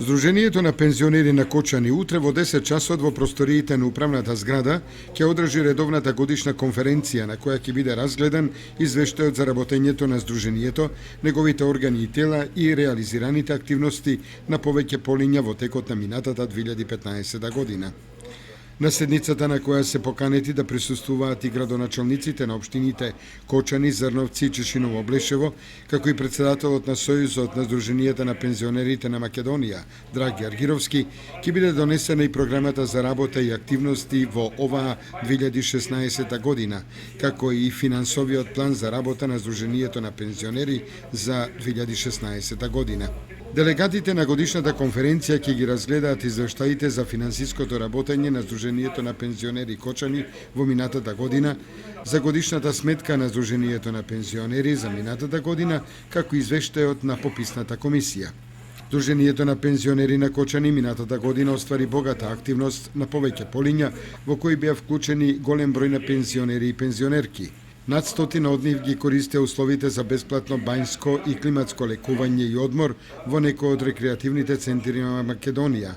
Здруженијето на пензионери на Кочани утре во 10 часот во просториите на управната зграда ќе одржи редовната годишна конференција на која ќе биде разгледан извештајот за работењето на Здруженијето, неговите органи и тела и реализираните активности на повеќе полиња во текот на минатата 2015 година. На седницата на која се поканети да присуствуваат и градоначалниците на општините Кочани, Зрновци и Чешиново Блешево, како и председателот на Сојузот на Здруженијата на пензионерите на Македонија, Драги Аргировски, ќе биде донесена и програмата за работа и активности во оваа 2016 година, како и финансовиот план за работа на Здруженијето на пензионери за 2016 година. Делегатите на годишната конференција ќе ги разгледаат извештаите за финансиското работење на Здруженијето на пензионери Кочани во минатата година, за годишната сметка на Здруженијето на пензионери за минатата година, како извештајот на пописната комисија. Здруженијето на пензионери на Кочани минатата година оствари богата активност на повеќе полиња во кои беа вклучени голем број на пензионери и пензионерки. Над 100 од нив ги користеа условите за бесплатно бањско и климатско лекување и одмор во некои од рекреативните центри на Македонија.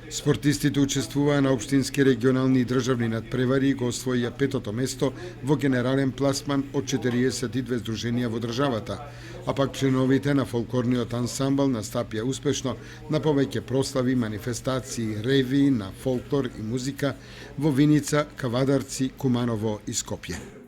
Спортистите учествуваа на општински, регионални и државни надпревари и го освоија петото место во генерален пласман од 42 здруженија во државата, а пак членовите на фолклорниот ансамбл настапија успешно на повеќе прослави, манифестации, реви на фолклор и музика во Виница, Кавадарци, Куманово и Скопје.